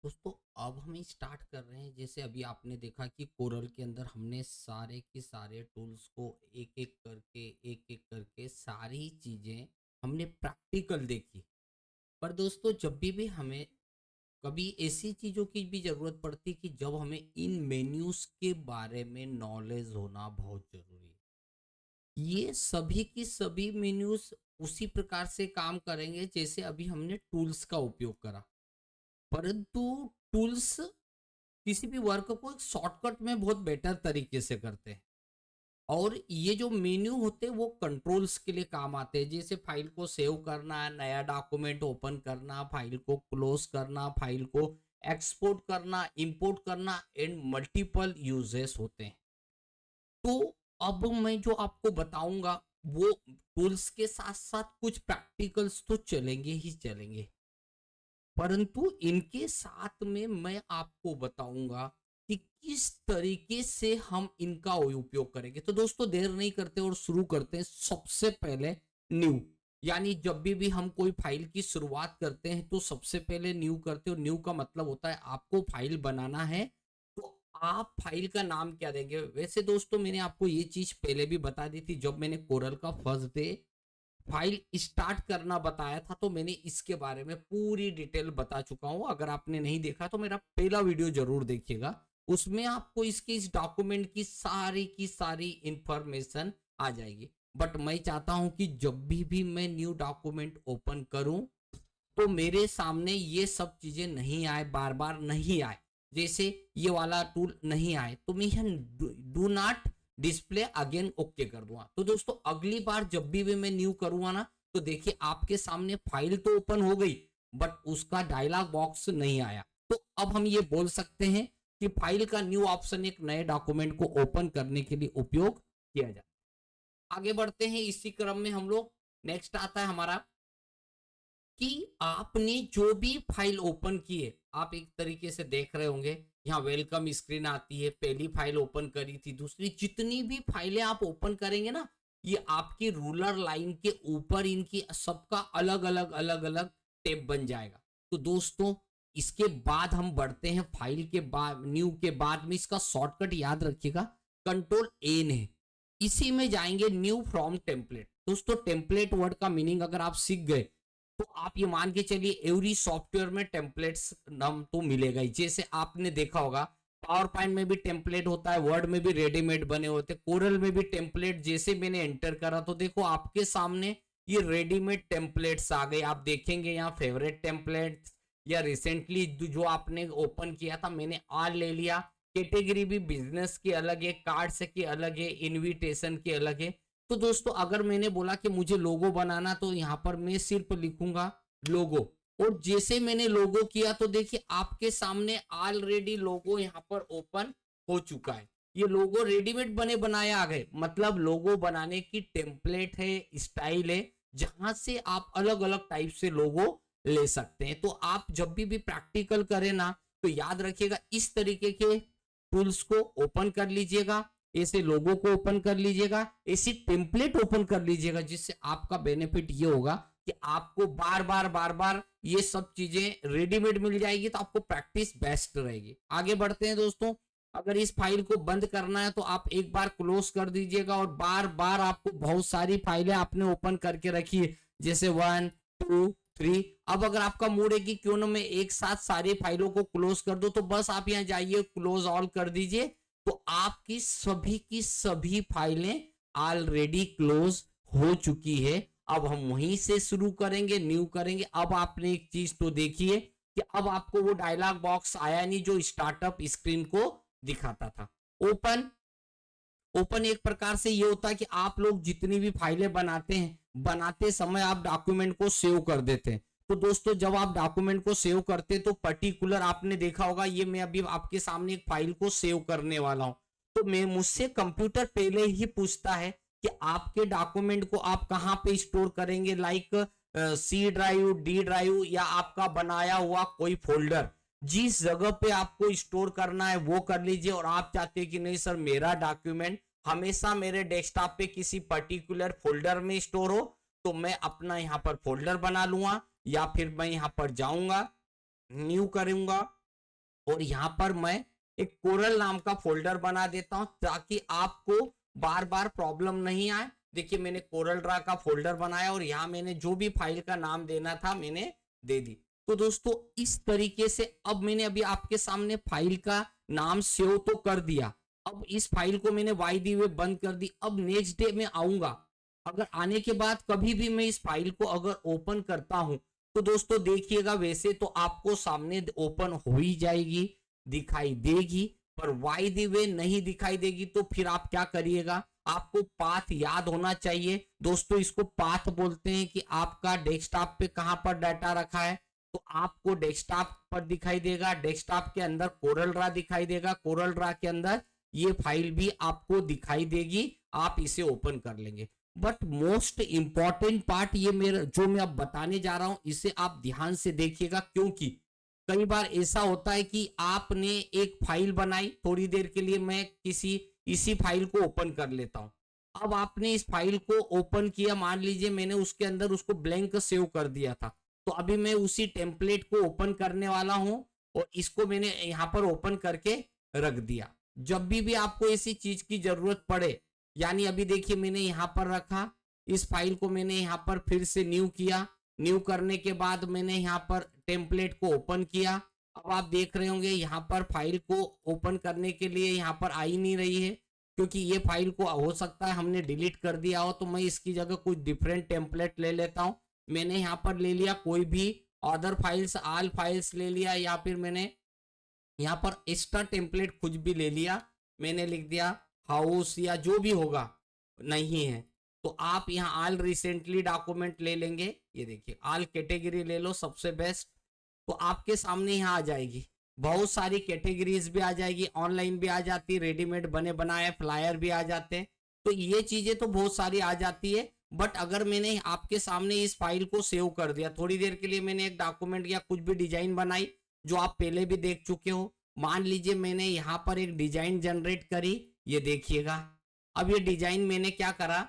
दोस्तों अब हम स्टार्ट कर रहे हैं। जैसे अभी आपने देखा कि कोरल के अंदर हमने सारे के सारे टूल्स को एक एक करके सारी चीजें हमने प्रैक्टिकल देखी। पर दोस्तों जब भी हमें कभी ऐसी चीजों की भी जरूरत पड़ती कि जब हमें इन मेन्यूज के बारे में नॉलेज होना बहुत जरूरी है। ये सभी की सभी मेन्यूज उसी प्रकार से काम करेंगे जैसे अभी हमने टूल्स का उपयोग करा, परंतु टूल्स किसी भी वर्क को एक शॉर्टकट में बहुत बेटर तरीके से करते हैं। और ये जो मेन्यू होते हैं वो कंट्रोल्स के लिए काम आते हैं, जैसे फाइल को सेव करना, नया डॉक्यूमेंट ओपन करना, फाइल को क्लोज करना, फाइल को एक्सपोर्ट करना, इंपोर्ट करना एंड मल्टीपल यूजेस होते हैं। तो अब मैं जो आपको बताऊंगा वो टूल्स के साथ साथ कुछ प्रैक्टिकल्स तो चलेंगे ही चलेंगे, परंतु इनके साथ में मैं आपको बताऊंगा कि किस तरीके से हम इनका उपयोग करेंगे। तो दोस्तों देर नहीं करते और शुरू करते हैं। सबसे पहले न्यू, यानी जब भी हम कोई फाइल की शुरुआत करते हैं तो सबसे पहले न्यू करते हो। न्यू का मतलब होता है आपको फाइल बनाना है, तो आप फाइल का नाम क्या देंगे। वैसे दोस्तों मैंने आपको ये चीज पहले भी बता दी थी जब मैंने कोरल का फर्स्ट डे फाइल स्टार्ट करना बताया था, तो मैंने इसके बारे में पूरी डिटेल बता चुका हूं। अगर आपने नहीं देखा तो मेरा पहला वीडियो जरूर देखिएगा, उसमें आपको इसके इस डॉक्यूमेंट की सारी इंफॉर्मेशन आ जाएगी। बट मैं चाहता हूं कि जब भी मैं न्यू डॉक्यूमेंट ओपन करूं तो मेरे सामने ये सब चीजें नहीं आए, बार बार नहीं आए। जैसे ये वाला टूल नहीं आए तो मैं यहाँ do not display again okay कर दूंगा। तो दोस्तों अगली बार जब भी मैं न्यू करूंगा ना, तो देखिए आपके सामने फाइल तो ओपन हो गई बट उसका डायलॉग बॉक्स नहीं आया। तो अब हम ये बोल सकते हैं कि फाइल का न्यू ऑप्शन एक नए डॉक्यूमेंट को ओपन करने के लिए उपयोग किया जाए। आगे बढ़ते हैं इसी क्रम में हम लोग। नेक्स्ट आता है हमारा कि आपने जो भी फाइल ओपन की है, आप एक तरीके से देख रहे होंगे यहाँ वेलकम स्क्रीन आती है। पहली फाइल ओपन करी थी, दूसरी, जितनी भी फाइलें आप ओपन करेंगे ना, ये आपकी रूलर लाइन के ऊपर इनकी सबका अलग अलग टेप बन जाएगा। तो दोस्तों इसके बाद हम बढ़ते हैं फाइल के बाद, न्यू के बाद में इसका शॉर्टकट याद रखिएगा, कंट्रोल एन है। इसी में जाएंगे न्यू फ्रॉम टेम्पलेट। दोस्तों टेम्पलेट वर्ड का मीनिंग अगर आप सीख गए तो आप ये मान के चलिए एवरी सॉफ्टवेयर में टेम्पलेट्स नाम तो मिलेगा ही। जैसे आपने देखा होगा पावर पॉइंट में भी टेम्पलेट होता है, वर्ड में भी रेडीमेड बने होते, कोरल में भी टेम्पलेट। जैसे मैंने एंटर करा तो देखो आपके सामने ये रेडीमेड टेम्पलेट्स आ गए। आप देखेंगे यहाँ फेवरेट टेम्पलेट्स या रिसेंटली जो आपने ओपन किया था, मैंने ऑल ले लिया। कैटेगरी भी बिजनेस की अलग है, कार्ड्स की अलग है, इनविटेशन की अलग है। तो दोस्तों अगर मैंने बोला कि मुझे लोगो बनाना, तो यहाँ पर मैं सिर्फ लिखूंगा लोगो। और जैसे मैंने लोगो किया तो देखिए आपके सामने ऑलरेडी लोगो यहाँ पर ओपन हो चुका है। ये लोगो रेडीमेड बने बनाए आ गए, मतलब लोगो बनाने की टेम्पलेट है, स्टाइल है, जहां से आप अलग अलग टाइप से लोगो ले सकते हैं। तो आप जब भी प्रैक्टिकल करें ना, तो याद रखिएगा इस तरीके के टूल्स को ओपन कर लीजिएगा, ऐसे लोगों को ओपन कर लीजिएगा, ऐसी टेम्पलेट ओपन कर लीजिएगा, जिससे आपका बेनिफिट ये होगा कि आपको बार बार ये सब चीजें रेडीमेड मिल जाएगी, तो आपको प्रैक्टिस बेस्ट रहेगी। आगे बढ़ते हैं दोस्तों। अगर इस फाइल को बंद करना है तो आप एक बार क्लोज कर दीजिएगा, और बार बार आपको बहुत सारी फाइलें आपने ओपन करके रखी है, जैसे 1 2 3। अब अगर आपका मूड है कि क्यों ना मैं एक साथ सारी फाइलों को क्लोज कर दो, तो बस आप यहाँ जाइए, क्लोज ऑल कर दीजिए, तो आपकी सभी की सभी फाइलें ऑलरेडी क्लोज हो चुकी है। अब हम वहीं से शुरू करेंगे, न्यू करेंगे। अब आपने एक चीज तो देखी है कि अब आपको वो डायलॉग बॉक्स आया नहीं जो स्टार्टअप स्क्रीन को दिखाता था। ओपन, ओपन एक प्रकार से ये होता है कि आप लोग जितनी भी फाइलें बनाते हैं, बनाते समय आप डॉक्यूमेंट को सेव कर देते हैं। तो दोस्तों जब आप डॉक्यूमेंट को सेव करते हैं तो पर्टिकुलर आपने देखा होगा, ये मैं अभी आपके सामने एक फाइल को सेव करने वाला हूं, तो मैं मुझसे कंप्यूटर पहले ही पूछता है कि आपके डॉक्यूमेंट को आप कहां पे स्टोर करेंगे, like C drive, D drive, या आपका बनाया हुआ कोई फोल्डर। जिस जगह पे आपको स्टोर करना है वो कर लीजिए। और आप चाहते हैं कि नहीं सर मेरा डॉक्यूमेंट हमेशा मेरे डेस्कटॉप पे किसी पर्टिकुलर फोल्डर में स्टोर हो, तो मैं अपना यहाँ पर फोल्डर बना लूंगा, या फिर मैं यहाँ पर जाऊंगा, न्यू करूंगा, और यहाँ पर मैं एक कोरल नाम का फोल्डर बना देता हूं ताकि आपको बार बार प्रॉब्लम नहीं आए। देखिए मैंने कोरल ड्रा का फोल्डर बनाया और यहाँ मैंने जो भी फाइल का नाम देना था मैंने दे दी। तो दोस्तों इस तरीके से अब मैंने अभी आपके सामने फाइल का नाम सेव तो कर दिया। अब इस फाइल को मैंने वाई दी हुए बंद कर दी। अब नेक्स्ट डे में आऊंगा, अगर आने के बाद कभी भी मैं इस फाइल को अगर ओपन करता हूं तो दोस्तों देखिएगा वैसे तो आपको सामने ओपन हो ही जाएगी, दिखाई देगी, पर वाई दी वे नहीं दिखाई देगी। तो फिर आप क्या करिएगा, आपको पाथ याद होना चाहिए दोस्तों। इसको पाथ बोलते हैं कि आपका डेस्कटॉप पे कहां पर डाटा रखा है। तो आपको डेस्कटॉप पर दिखाई देगा, डेस्कटॉप के अंदर कोरल ड्रा दिखाई देगा, कोरल ड्रा के अंदर ये फाइल भी आपको दिखाई देगी, आप इसे ओपन कर लेंगे। बट मोस्ट इंपॉर्टेंट पार्ट ये मेरा जो मैं अब बताने जा रहा हूं इसे आप ध्यान से देखिएगा, क्योंकि कई बार ऐसा होता है कि आपने एक फाइल बनाई, थोड़ी देर के लिए मैं किसी इसी फाइल को ओपन कर लेता हूं। अब आपने इस फाइल को ओपन किया, मान लीजिए मैंने उसके अंदर उसको ब्लैंक सेव कर दिया था, तो अभी मैं उसी टेम्पलेट को ओपन करने वाला हूं और इसको मैंने यहां पर ओपन करके रख दिया। जब भी आपको ऐसी चीज की जरूरत पड़े, यानी अभी देखिए मैंने यहां पर रखा, इस फाइल को मैंने यहां पर फिर से न्यू किया, न्यू करने के बाद मैंने यहाँ पर टेम्पलेट को ओपन किया। अब आप देख रहे होंगे यहाँ पर फाइल को ओपन करने के लिए यहाँ पर आ ही नहीं रही है, क्योंकि ये फाइल को हो सकता है हमने डिलीट कर दिया हो। तो मैं इसकी जगह कुछ डिफरेंट टेम्पलेट ले लेता हूँ। मैंने यहाँ पर ले लिया कोई भी अदर फाइल्स, ऑल फाइल्स ले लिया, या फिर मैंने यहाँ पर एक्स्ट्रा टेम्पलेट कुछ भी ले लिया, मैंने लिख दिया हाउस या जो भी होगा, नहीं है तो आप यहाँ ऑल रिसेंटली डॉक्यूमेंट ले लेंगे। ये देखिए ऑल कैटेगरी ले लो, सबसे बेस्ट। तो आपके सामने यहाँ आ जाएगी, बहुत सारी कैटेगरीज भी आ जाएगी, ऑनलाइन भी आ जाती, रेडीमेड बने बनाए फ्लायर भी आ जाते हैं। तो ये चीजें तो बहुत सारी आ जाती है। बट अगर मैंने आपके सामने इस फाइल को सेव कर दिया, थोड़ी देर के लिए मैंने एक डॉक्यूमेंट या कुछ भी डिजाइन बनाई जो आप पहले भी देख चुके हो, मान लीजिए मैंने यहाँ पर एक डिजाइन जनरेट करी, ये देखिएगा। अब ये डिजाइन मैंने क्या करा,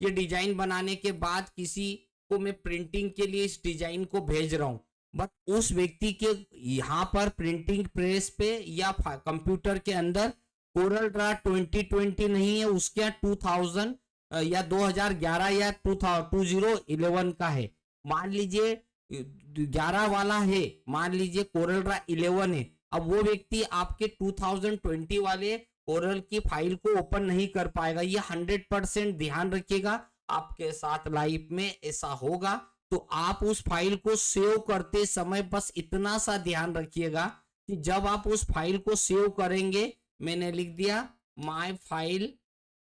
ये डिजाइन बनाने के बाद किसी को मैं प्रिंटिंग के लिए इस डिजाइन को भेज रहा हूं, बट उस व्यक्ति के यहाँ पर प्रिंटिंग प्रेस पे या कंप्यूटर के अंदर कोरल ड्रा 2020 नहीं है, उसके 2000 या 2011 या 2011 का है। मान लीजिए 11 वाला है, मान लीजिए कोरल ड्रा 11 है। अब वो व्यक्ति आपके 2020 वाले कोरल की फाइल को ओपन नहीं कर पाएगा। ये 100% ध्यान रखिएगा, आपके साथ लाइफ में ऐसा होगा। तो आप उस फाइल को सेव करते समय बस इतना सा ध्यान रखिएगा कि जब आप उस फाइल को सेव करेंगे, मैंने लिख दिया माय फाइल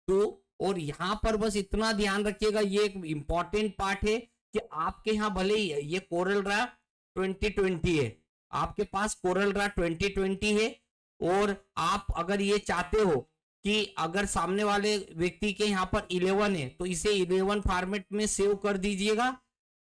टू, और यहां पर बस इतना ध्यान रखिएगा, ये एक इंपॉर्टेंट पार्ट है कि आपके यहाँ भले ही ये कोरल ड्रा 2020 है, आपके पास कोरल ड्रा 2020 है, और आप अगर ये चाहते हो कि अगर सामने वाले व्यक्ति के यहाँ पर 11 है तो इसे 11 फॉर्मेट में सेव कर दीजिएगा।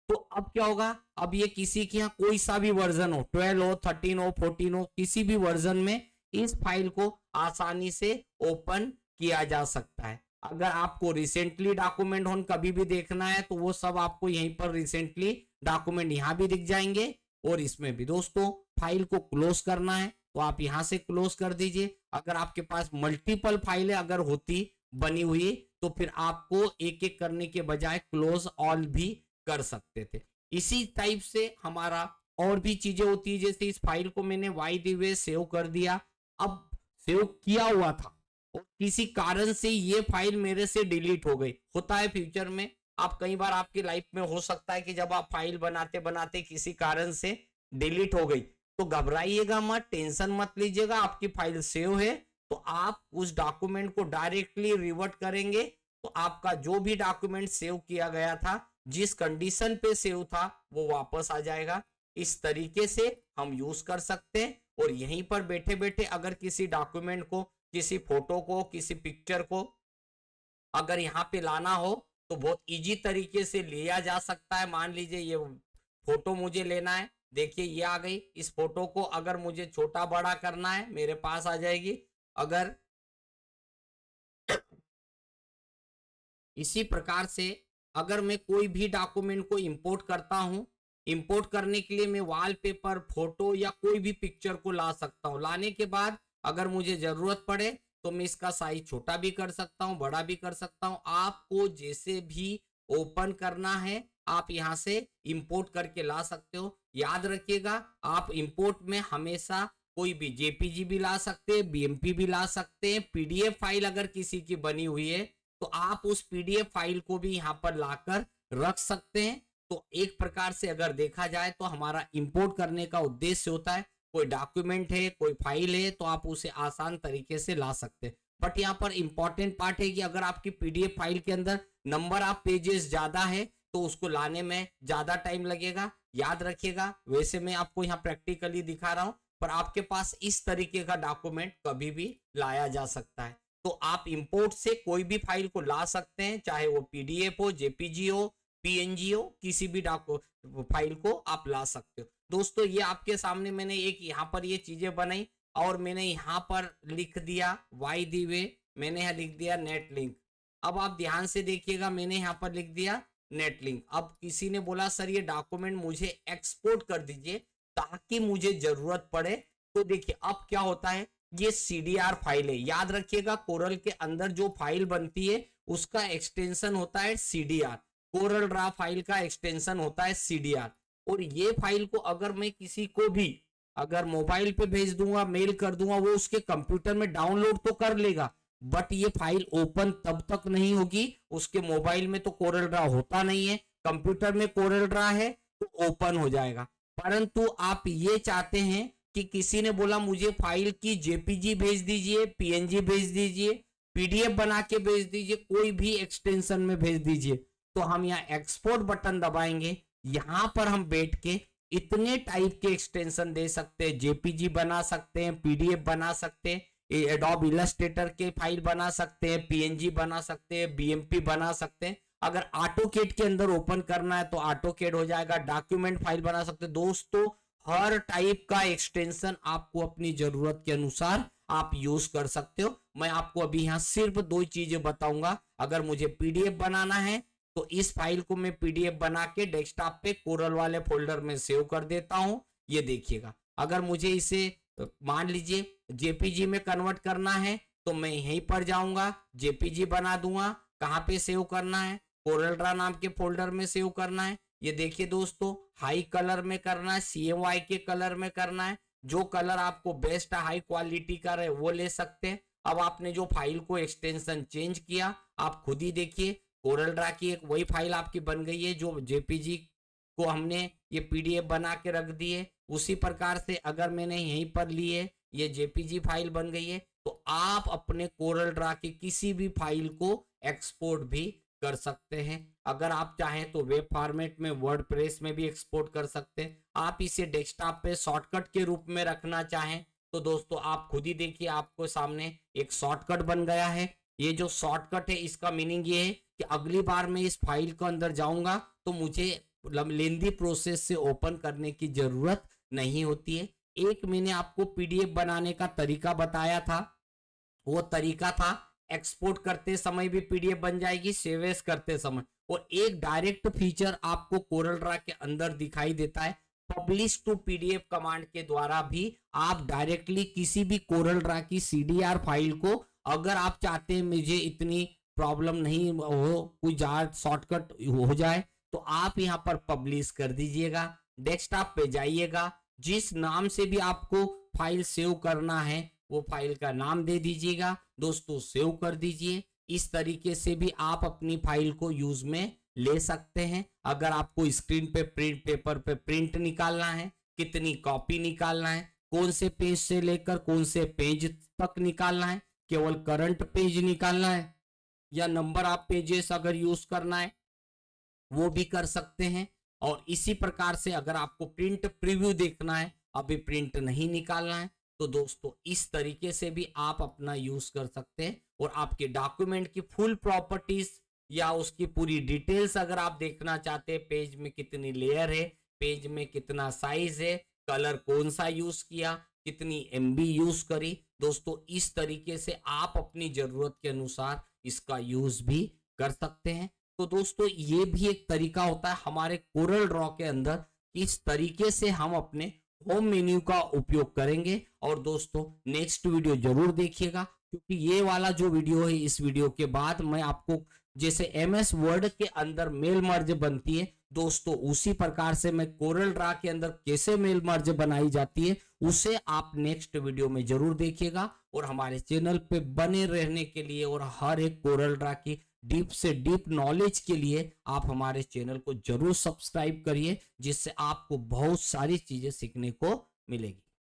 तो अब क्या होगा, अब ये किसी के यहाँ कोई सा भी वर्जन हो, 12 हो, 13 हो, 14 हो, किसी भी वर्जन में इस फाइल को आसानी से ओपन किया जा सकता है। अगर आपको रिसेंटली डॉक्यूमेंट हो कभी भी देखना है तो वो सब आपको यहीं पर रिसेंटली डॉक्यूमेंट यहाँ भी दिख जाएंगे, और इसमें भी दोस्तों फाइल को क्लोज करना है तो आप यहां से क्लोज कर दीजिए। अगर आपके पास मल्टीपल फाइलें अगर होती बनी हुई तो फिर आपको एक एक करने के बजाय क्लोज ऑल भी कर सकते थे। इसी टाइप से हमारा और भी चीजें होती है, जैसे इस फाइल को मैंने वाई दी वे सेव कर दिया, अब सेव किया हुआ था और किसी कारण से ये फाइल मेरे से डिलीट हो गई। होता है फ्यूचर में, आप कई बार आपकी लाइफ में हो सकता है कि जब आप फाइल बनाते बनाते किसी कारण से डिलीट हो गई, तो घबराइएगा मत, टेंशन मत लीजिएगा, आपकी फाइल सेव है तो आप उस डॉक्यूमेंट को डायरेक्टली रिवर्ट करेंगे तो आपका जो भी डॉक्यूमेंट सेव किया गया था, जिस कंडीशन पे सेव था, वो वापस आ जाएगा। इस तरीके से हम यूज कर सकते हैं। और यहीं पर बैठे बैठे अगर किसी डॉक्यूमेंट को, किसी फोटो को, किसी पिक्चर को अगर यहाँ पे लाना हो तो बहुत इजी तरीके से लिया जा सकता है। मान लीजिए ये फोटो मुझे लेना है, देखिए ये आ गई। इस फोटो को अगर मुझे छोटा बड़ा करना है मेरे पास आ जाएगी। अगर इसी प्रकार से अगर मैं कोई भी डॉक्यूमेंट को इंपोर्ट करता हूं इंपोर्ट करने के लिए मैं वॉलपेपर, फोटो या कोई भी पिक्चर को ला सकता हूँ। लाने के बाद अगर मुझे जरूरत पड़े तो मैं इसका साइज छोटा भी कर सकता हूँ, बड़ा भी कर सकता हूँ। आपको जैसे भी ओपन करना है आप यहाँ से इंपोर्ट करके ला सकते हो। याद रखिएगा, आप इंपोर्ट में हमेशा कोई भी जेपीजी भी ला सकते हैं, बीएमपी भी ला सकते हैं। पीडीएफ फाइल अगर किसी की बनी हुई है तो आप उस पीडीएफ फाइल को भी यहाँ पर लाकर रख सकते हैं। तो एक प्रकार से अगर देखा जाए तो हमारा इंपोर्ट करने का उद्देश्य होता है, कोई डॉक्यूमेंट है, कोई फाइल है, तो आप उसे आसान तरीके से ला सकते हैं। बट यहाँ पर इंपॉर्टेंट पार्ट है कि अगर आपकी पीडीएफ फाइल के अंदर नंबर ऑफ पेजेस ज्यादा है तो उसको लाने में ज्यादा टाइम लगेगा। याद रखिएगा, वैसे मैं आपको यहाँ प्रैक्टिकली दिखा रहा हूँ, पर आपके पास इस तरीके का डॉक्यूमेंट कभी भी लाया जा सकता है। तो आप इंपोर्ट से कोई भी फाइल को ला सकते हैं, चाहे वो पीडीएफ हो, जेपीजी हो, पीएनजी हो, किसी भी फाइल को आप ला सकते हो। दोस्तों ये आपके सामने मैंने एक यहाँ पर ये चीजें बनाई और मैंने यहाँ पर लिख दिया वाई दी वे, मैंने यहाँ लिख दिया नेट लिंक। अब आप ध्यान से देखिएगा, मैंने यहाँ पर लिख दिया नेट लिंक। अब किसी ने बोला सर ये डॉक्यूमेंट मुझे एक्सपोर्ट कर दीजिए ताकि मुझे जरूरत पड़े। तो देखिए अब क्या होता है, ये सीडीआर फाइल है। याद रखिएगा, कोरल के अंदर जो फाइल बनती है उसका एक्सटेंशन होता है सीडीआर। कोरल ड्रा फाइल का एक्सटेंशन होता है सीडीआर। और ये फाइल को अगर मैं किसी को भी अगर मोबाइल पे भेज दूंगा, मेल कर दूंगा, वो उसके कंप्यूटर में डाउनलोड तो कर लेगा, बट ये फाइल ओपन तब तक नहीं होगी। उसके मोबाइल में तो कोरल ड्रा होता नहीं है, कंप्यूटर में कोरल ड्रा है तो ओपन हो जाएगा। परंतु आप ये चाहते हैं कि किसी ने बोला मुझे फाइल की जेपीजी भेज दीजिए, पीएनजी भेज दीजिए, पीडीएफ बना के भेज दीजिए, कोई भी एक्सटेंशन में भेज दीजिए, तो हम यहाँ एक्सपोर्ट बटन दबाएंगे। यहां पर हम बैठ के इतने टाइप के एक्सटेंशन दे सकते हैं, जेपीजी बना सकते हैं, पीडीएफ बना सकते हैं, एडोब इलस्ट्रेटर के फाइल बना सकते हैं, पीएनजी बना सकते हैं, बीएमपी बना सकते हैं। अगर ऑटोकैड के अंदर ओपन करना है तो ऑटोकैड हो जाएगा, डॉक्यूमेंट फाइल बना सकते हैं। दोस्तों हर टाइप का एक्सटेंशन आपको अपनी जरूरत के अनुसार आप यूज कर सकते हो। मैं आपको अभी यहाँ सिर्फ दो चीजें बताऊंगा। अगर मुझे पीडीएफ बनाना है तो इस फाइल को मैं पीडीएफ बना के डेस्कटॉप पे कोरल वाले फोल्डर में सेव कर देता हूं। ये देखिएगा, अगर मुझे इसे मान लीजिए जेपीजी में कन्वर्ट करना है तो मैं यहीं पर जाऊंगा, जेपीजी बना दूंगा। कहां पे सेव करना है, कोरल ड्रा नाम के फोल्डर में सेव करना है। ये देखिए दोस्तों, हाई कलर में करना है, CMYK के कलर में करना है। जो कलर आपको बेस्ट हाई क्वालिटी का रहे वो ले सकते हैं। अब आपने जो फाइल को एक्सटेंशन चेंज किया, आप खुद ही देखिए, कोरल ड्रा की एक वही फाइल आपकी बन गई है जो जेपीजी को हमने ये पीडीएफ बना के रख दी है। उसी प्रकार से अगर मैंने यहीं पर ली है, ये जेपीजी फाइल बन गई है, तो आप अपने कोरल ड्रा की किसी भी फाइल को एक्सपोर्ट भी कर सकते हैं। अगर आप चाहें तो वेब फॉर्मेट में, वर्डप्रेस में भी एक्सपोर्ट कर सकते हैं। आप इसे डेस्कटॉप पे शॉर्टकट के रूप में रखना चाहें तो दोस्तों आप खुद ही देखिए, आपको सामने एक शॉर्टकट बन गया है। ये जो शॉर्टकट है इसका मीनिंग ये है कि अगली बार मैं इस फाइल के अंदर जाऊंगा तो मुझे लेंदी प्रोसेस से ओपन करने की जरूरत नहीं होती है। एक मैंने आपको पीडीएफ बनाने का तरीका बताया था, वो तरीका था एक्सपोर्ट करते समय भी पीडीएफ बन जाएगी, सेव एज करते समय। और एक डायरेक्ट फीचर आपको कोरल ड्रा के अंदर दिखाई देता है, पब्लिश टू पीडीएफ कमांड के द्वारा भी आप डायरेक्टली किसी भी कोरल ड्रा की सीडीआर फाइल को, अगर आप चाहते हैं मुझे इतनी प्रॉब्लम नहीं हो, कोई शॉर्टकट हो जाए, तो आप यहाँ पर पब्लिश कर दीजिएगा। डेस्कटॉप पे जाइएगा, जिस नाम से भी आपको फाइल सेव करना है वो फाइल का नाम दे दीजिएगा। दोस्तों सेव कर दीजिए। इस तरीके से भी आप अपनी फाइल को यूज में ले सकते हैं। अगर आपको स्क्रीन पे प्रिंट पेपर पे प्रिंट निकालना है, कितनी कॉपी निकालना है, कौन से पेज से लेकर कौन से पेज तक निकालना है, केवल करंट पेज निकालना है या नंबर ऑफ पेजेस अगर यूज करना है वो भी कर सकते हैं। और इसी प्रकार से अगर आपको प्रिंट प्रीव्यू देखना है, अभी प्रिंट नहीं निकालना है, तो दोस्तों इस तरीके से भी आप अपना यूज कर सकते हैं। और आपके डॉक्यूमेंट की फुल प्रॉपर्टीज या उसकी पूरी डिटेल्स अगर आप देखना चाहते हैं, पेज में कितनी लेयर है, पेज में कितना साइज है, कलर कौन सा यूज किया, कितनी MB यूज करी, दोस्तों इस तरीके से आप अपनी जरूरत के अनुसार इसका यूज भी कर सकते हैं। तो दोस्तों ये भी एक तरीका होता है हमारे कोरल ड्रॉ के अंदर किस तरीके से हम अपने होम मेन्यू का उपयोग करेंगे। और दोस्तों नेक्स्ट वीडियो जरूर देखिएगा, क्योंकि ये वाला जो वीडियो है, इस वीडियो के बाद मैं आपको जैसे एमएस वर्ड के अंदर मेल मर्ज बनती है दोस्तों, उसी प्रकार से मैं कोरल ड्रा के अंदर कैसे मेल मर्ज बनाई जाती है उसे आप नेक्स्ट वीडियो में जरूर देखिएगा। और हमारे चैनल पे बने रहने के लिए और हर एक कोरल ड्रा की डीप से डीप नॉलेज के लिए आप हमारे चैनल को जरूर सब्सक्राइब करिए, जिससे आपको बहुत सारी चीजें सीखने को मिलेगी।